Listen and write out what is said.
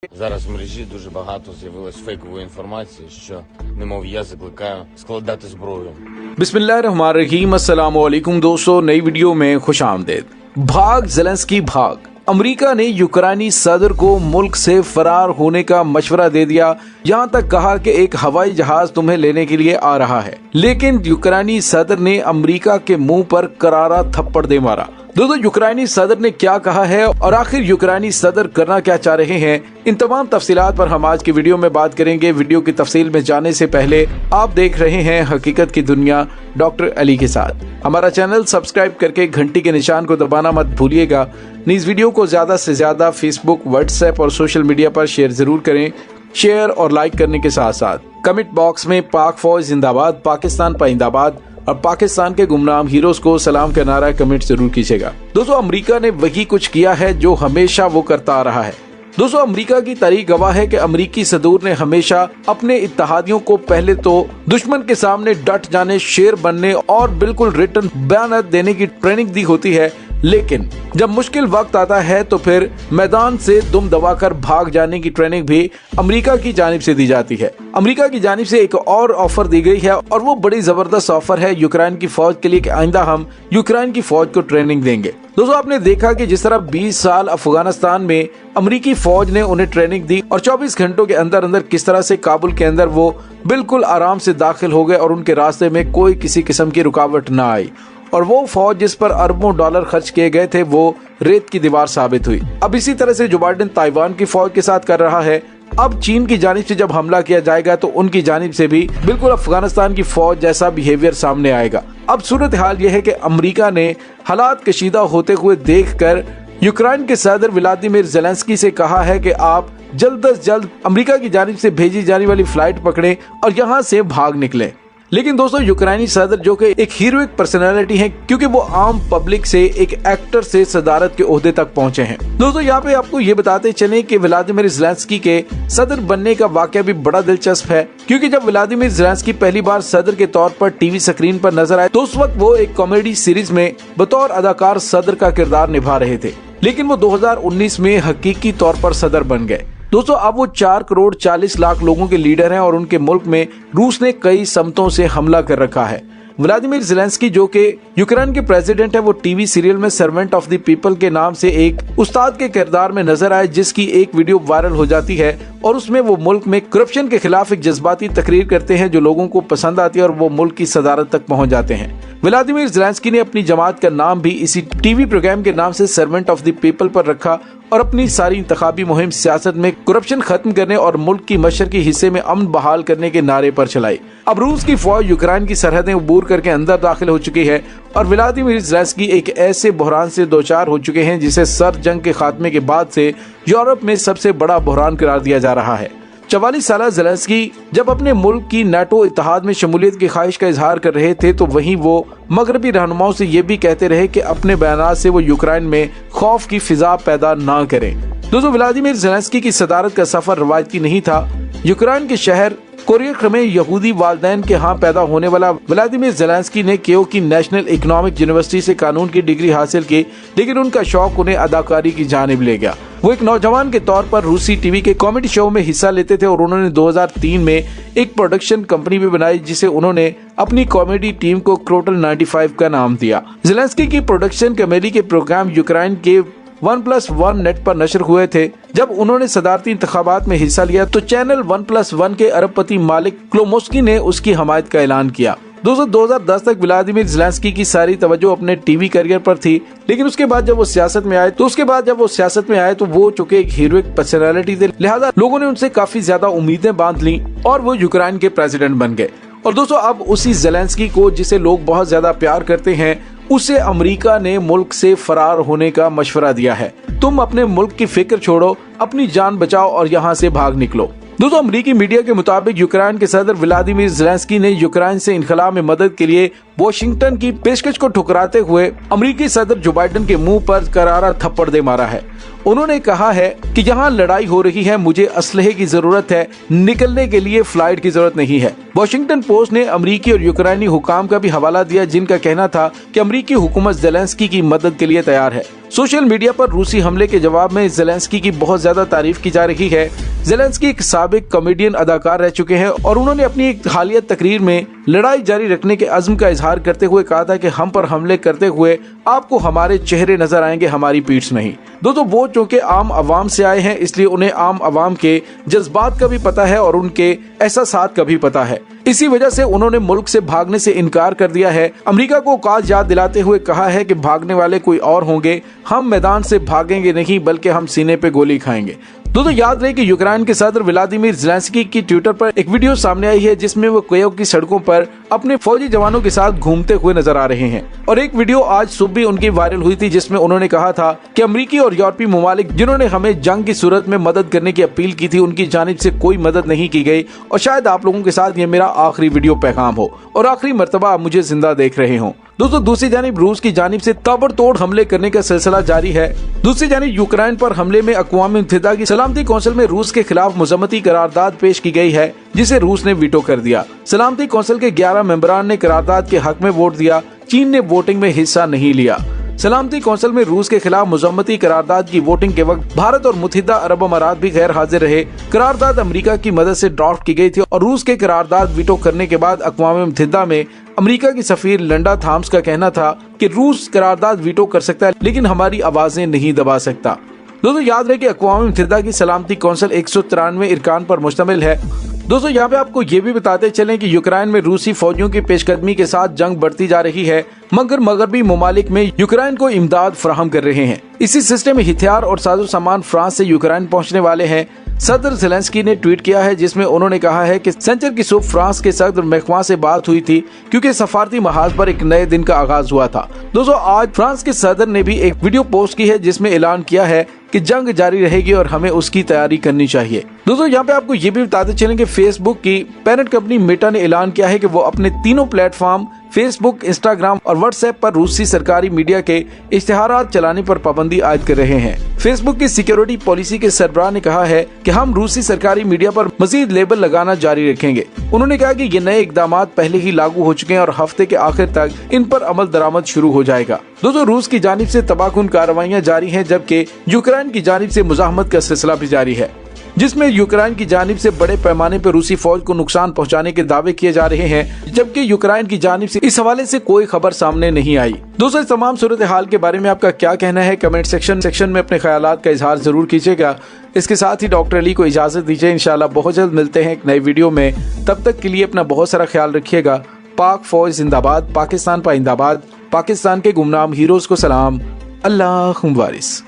Зараз в мережі дуже багато з'явилось фейкової інформації, що, немов я закликаю складати зброю. बिस्मिल्लाहिर्रहमानिर्रहीम अस्सलाम वालेकुम दोस्तों, नई वीडियो में खुश आमदीद। भाग ज़ेलेंस्की भाग। अमेरिका ने यूक्रेनी सदर को मुल्क से फरार होने का मशवरा दे दिया। यहाँ तक कहा कि एक हवाई जहाज तुम्हें लेने के लिए आ रहा है, लेकिन यूक्रेनी सदर ने अमेरिका के मुंह पर करारा थप्पड़ दे मारा। दोस्तों, यूक्रेनी सदर ने क्या कहा है और आखिर यूक्रेनी सदर करना क्या चाह रहे हैं, इन तमाम तफसीलात पर हम आज की वीडियो में बात करेंगे। वीडियो की तफसील में जाने से पहले आप देख रहे हैं हकीकत की दुनिया डॉक्टर अली के साथ। हमारा चैनल सब्सक्राइब करके घंटी के निशान को दबाना मत भूलिएगा। इस वीडियो को ज्यादा से ज्यादा फेसबुक, व्हाट्सएप और सोशल मीडिया पर शेयर जरूर करें। शेयर और लाइक करने के साथ साथ कमेंट बॉक्स में पाक फौज जिंदाबाद, पाकिस्तान पाइंदाबाद और पाकिस्तान के गुमनाम हीरोज को सलाम का नारा कमेंट जरूर कीजिएगा। दोस्तों, अमेरिका ने वही कुछ किया है जो हमेशा वो करता आ रहा है। दोस्तों, अमेरिका की तारीख गवाह है कि अमेरिकी सदूर ने हमेशा अपने इत्तेहादियों को पहले तो दुश्मन के सामने डट जाने, शेर बनने और बिल्कुल रिटर्न बयान देने की ट्रेनिंग दी होती है, लेकिन जब मुश्किल वक्त आता है तो फिर मैदान से दुम दबाकर भाग जाने की ट्रेनिंग भी अमेरिका की जानिब से दी जाती है। अमेरिका की जानिब से एक और ऑफर दी गई है और वो बड़ी जबरदस्त ऑफर है यूक्रेन की फौज के लिए कि आइंदा हम यूक्रेन की फौज को ट्रेनिंग देंगे। दोस्तों, आपने देखा कि जिस तरह 20 साल अफगानिस्तान में अमेरिकी फौज ने उन्हें ट्रेनिंग दी और 24 घंटों के अंदर अंदर किस तरह से काबुल के अंदर वो बिल्कुल आराम से दाखिल हो गए और उनके रास्ते में कोई किसी किस्म की रुकावट न आई, और वो फौज जिस पर अरबों डॉलर खर्च किए गए थे वो रेत की दीवार साबित हुई। अब इसी तरह से जो बाइडेन ताइवान की फौज के साथ कर रहा है, अब चीन की जानिब से जब हमला किया जाएगा तो उनकी जानिब से भी बिल्कुल अफगानिस्तान की फौज जैसा बिहेवियर सामने आएगा। अब सूरत हाल यह है कि अमेरिका ने हालात कशीदा होते हुए देखकर यूक्रेन के सदर व्लादिमीर ज़ेलेंस्की से कहा है कि आप जल्द अज जल्द अमेरिका की जानिब से भेजी जाने वाली फ्लाइट पकड़ें और यहाँ से भाग निकलें। लेकिन दोस्तों, यूक्रेनी सदर जो कि एक हीरोइक पर्सनालिटी है, क्योंकि वो आम पब्लिक से एक एक्टर से सदारत के ओहदे तक पहुंचे हैं। दोस्तों, यहाँ पे आपको ये बताते चले कि व्लादिमीर ज़ेलेंस्की के सदर बनने का वाकया भी बड़ा दिलचस्प है, क्योंकि जब व्लादिमीर ज़ेलेंस्की पहली बार सदर के तौर पर टीवी स्क्रीन पर नजर आए तो उस वक्त वो एक कॉमेडी सीरीज में बतौर अदाकार सदर का किरदार निभा रहे थे, लेकिन वो 2019 में हकीकी तौर पर सदर बन गए। दोस्तों, अब वो 4 करोड़ 40 लाख लोगों के लीडर हैं और उनके मुल्क में रूस ने कई समतों से हमला कर रखा है। व्लादिमीर ज़ेलेंस्की जो कि यूक्रेन के प्रेसिडेंट है, वो टीवी सीरियल में सर्वेंट ऑफ द पीपल के नाम से एक उस्ताद के किरदार में नजर आए, जिसकी एक वीडियो वायरल हो जाती है और उसमें वो मुल्क में करप्शन के खिलाफ एक जज्बाती तकरीर करते हैं जो लोगों को पसंद आती है और वो मुल्क की सदारत तक पहुंच जाते हैं। व्लादिमीर ज़ेलेंस्की ने अपनी जमात का नाम भी इसी टीवी प्रोग्राम के नाम से सर्वेंट ऑफ द पीपल पर रखा और अपनी सारी इंतखाबी मुहिम सियासत में करप्शन खत्म करने और मुल्क की मशरकी हिस्से में अमन बहाल करने के नारे पर चलाई। अब रूस की फौज यूक्रेन की सरहदें अबूर करके अंदर दाखिल हो चुकी है और व्लादिमीर ज़ेलेंस्की एक ऐसे बहरान से दो चार हो चुके हैं जिसे सर्द जंग के खात्मे के बाद से यूरोप में सबसे बड़ा बहरान करार दिया जा रहा है। 44 साल ज़ेलेंस्की जब अपने मुल्क की नाटो इत्तेहाद में शमूलियत की ख्वाहिश का इजहार कर रहे थे तो वहीं वो मगरबी रहनुमाओं से ये भी कहते रहे कि अपने बयानात से वो यूक्रेन में खौफ की फिजा पैदा ना करें। दोस्तों, व्लादिमीर ज़ेलेंस्की की सदारत का सफर रवायती नहीं था। यूक्रेन के शहर कोरियक में यहूदी वालदैन के यहाँ पैदा होने वाला व्लादिमीर ज़ेलेंस्की ने कीव की नेशनल इकोनॉमिक यूनिवर्सिटी से कानून की डिग्री हासिल की, लेकिन उनका शौक उन्हें अदाकारी की जानिब ले गया। वो एक नौजवान के तौर पर रूसी टीवी के कॉमेडी शो में हिस्सा लेते थे और उन्होंने 2003 में एक प्रोडक्शन कंपनी भी बनाई जिसे उन्होंने अपनी कॉमेडी टीम को क्रोटल 95 का नाम दिया। ज़ेलेंस्की की प्रोडक्शन कॉमेडी के प्रोग्राम यूक्रेन के 1+1 नेट पर नशर हुए थे। जब उन्होंने सदारती इंतखाबात में हिस्सा लिया तो चैनल 1+1 के अरबपति मालिक क्लोमोस्की ने उसकी हमायत का ऐलान किया। दोस्तों, 2010 तक व्लादिमीर ज़ेलेंस्की की सारी तवज्जो अपने टीवी करियर पर थी, लेकिन उसके बाद जब वो सियासत में आए तो वो चूंकि एक हीरोइक पर्सनालिटी थे, लिहाजा लोगों ने उनसे काफी ज्यादा उम्मीदें बांध ली और वो यूक्रेन के प्रेसिडेंट बन गए। और दोस्तों, अब उसी ज़ेलेंस्की को जिसे लोग बहुत ज्यादा प्यार करते हैं, उसे अमेरिका ने मुल्क से फरार होने का मशवरा दिया है। तुम अपने मुल्क की फिक्र छोड़ो, अपनी जान बचाओ और यहाँ से भाग निकलो। दोस्तों, अमेरिकी मीडिया के मुताबिक यूक्रेन के सदर व्लादिमीर ज़ेलेंस्की ने यूक्रेन से इनखला में मदद के लिए वॉशिंगटन की पेशकश को ठुकराते हुए अमेरिकी सदर जो बाइडेन के मुंह पर करारा थप्पड़ दे मारा है। उन्होंने कहा है कि यहाँ लड़ाई हो रही है, मुझे असलहे की जरूरत है, निकलने के लिए फ्लाइट की जरूरत नहीं है। वॉशिंगटन पोस्ट ने अमेरिकी और यूक्रेनी हुकाम का भी हवाला दिया, जिनका कहना था कि अमेरिकी हुकूमत ज़ेलेंस्की की मदद के लिए तैयार है। सोशल मीडिया पर रूसी हमले के जवाब में ज़ेलेंस्की की बहुत ज्यादा तारीफ की जा रही है। ज़ेलेंस्की एक साबिक कॉमेडियन अदाकार रह चुके हैं और उन्होंने अपनी एक हालिया तकरीर में लड़ाई जारी रखने के अज़्म का इजहार करते हुए कहा था कि हम पर हमले करते हुए आपको हमारे चेहरे नजर आएंगे, हमारी पीठ नहीं। दोस्तों, वो चूंकि आम आवाम से आए हैं, इसलिए उन्हें आम आवाम के जज्बात का भी पता है और उनके एहसासात का भी पता है। इसी वजह से उन्होंने मुल्क से भागने से इनकार कर दिया है। अमेरिका को औकात याद दिलाते हुए कहा है कि भागने वाले कोई और होंगे, हम मैदान से भागेंगे नहीं बल्कि हम सीने पे गोली खाएंगे। दोस्तों, याद रहे कि यूक्रेन के सदर व्लादिमीर ज़ेलेंस्की की ट्विटर पर एक वीडियो सामने आई है जिसमें वो कियव की सड़कों पर अपने फौजी जवानों के साथ घूमते हुए नजर आ रहे हैं। और एक वीडियो आज सुबह भी उनकी वायरल हुई थी जिसमें उन्होंने कहा था कि अमेरिकी और यूरोपीय ममालिक जिन्होंने हमें जंग की सूरत में मदद करने की अपील की थी, उनकी जानिब से कोई मदद नहीं की गई और शायद आप लोगों के साथ ये मेरा आखिरी वीडियो पैगाम हो और आखिरी मर्तबा आप मुझे जिंदा देख रहे हो। दोस्तों, दूसरी जानिब रूस की जानिब से ताबड़तोड़ हमले करने का सिलसिला जारी है। दूसरी जानिब यूक्रेन पर हमले में अक़वाम मुत्तहिदा की सलामती कौंसिल में रूस के खिलाफ मज़म्मती करारदाद पेश की गई है जिसे रूस ने वीटो कर दिया। सलामती कौंसिल के 11 मेंबरान ने करारदाद के हक में वोट दिया। चीन ने वोटिंग में हिस्सा नहीं लिया। सलामती कौंसिल में रूस के खिलाफ मज़म्मती करारदाद की वोटिंग के वक्त भारत और मुत्तहिदा अरब अमारात भी गैर हाजिर रहे। करारदाद अमेरिका की मदद से ड्राफ्ट की गई थी और रूस के करारदाद वीटो करने के बाद अक़वाम मुत्तहिदा में अमेरिका की सफीर लिंडा थॉमस का कहना था कि रूस करारदाद वीटो कर सकता है लेकिन हमारी आवाजें नहीं दबा सकता। दोस्तों, याद रहे कि अक़वाम मुत्तहिदा की सलामती कौंसिल 193 इरकान पर मुश्तमिल है। दोस्तों, यहाँ पे आपको ये भी बताते चलें कि यूक्रेन में रूसी फौजियों की पेशकदमी के साथ जंग बढ़ती जा रही है, मगर मगरबी ममालिक में यूक्रेन को इमदाद फराहम कर रहे हैं। इसी सिस्टम में हथियार और साजो सामान फ्रांस से यूक्रेन पहुँचने वाले हैं। सदर ज़ेलेंस्की ने ट्वीट किया है जिसमें उन्होंने कहा है कि सेंचर की सुबह फ्रांस के सदर मैक्रों से बात हुई थी क्योंकि सफारती महाज पर एक नए दिन का आगाज हुआ था। दोस्तों, आज फ्रांस के सदर ने भी एक वीडियो पोस्ट की है जिसमें ऐलान किया है कि जंग जारी रहेगी और हमें उसकी तैयारी करनी चाहिए। दोस्तों, यहाँ पे आपको ये भी बताते चलें कि फेसबुक की पेरेंट कंपनी मेटा ने ऐलान किया है कि वो अपने तीनों प्लेटफॉर्म फेसबुक, इंस्टाग्राम और व्हाट्सएप पर रूसी सरकारी मीडिया के इश्तिहारात चलाने पर पाबंदी आयद कर रहे हैं। फेसबुक की सिक्योरिटी पॉलिसी के सरबराह ने कहा है कि हम रूसी सरकारी मीडिया पर मजीद लेबल लगाना जारी रखेंगे। उन्होंने कहा कि ये नए इकदाम पहले ही लागू हो चुके हैं और हफ्ते के आखिर तक इन पर अमल दरामद शुरू हो जाएगा। दोस्तों, रूस की जानिब से तबाहकुन कार्रवाइयां जारी हैं जबकि यूक्रेन की जानिब से मुजाहमत का सिलसिला भी जारी है, जिसमें यूक्रेन की जानिब से बड़े पैमाने पर रूसी फौज को नुकसान पहुंचाने के दावे किए जा रहे हैं, जबकि यूक्रेन की जानिब से इस हवाले से कोई खबर सामने नहीं आई। दोस्तों, इस तमाम सूरत हाल के बारे में आपका क्या कहना है? कमेंट सेक्शन में अपने ख्यालात का इजहार जरूर कीजिएगा। इसके साथ ही डॉक्टर अली को इजाजत दीजिए। इंशाल्लाह बहुत जल्द मिलते हैं एक नई वीडियो में। तब तक के लिए अपना बहुत सारा ख्याल रखिएगा। पाक फौज जिंदाबाद, पाकिस्तान पाइंदाबाद, पाकिस्तान के गुमनाम हीरोज को सलाम। अल्लाह वारिस।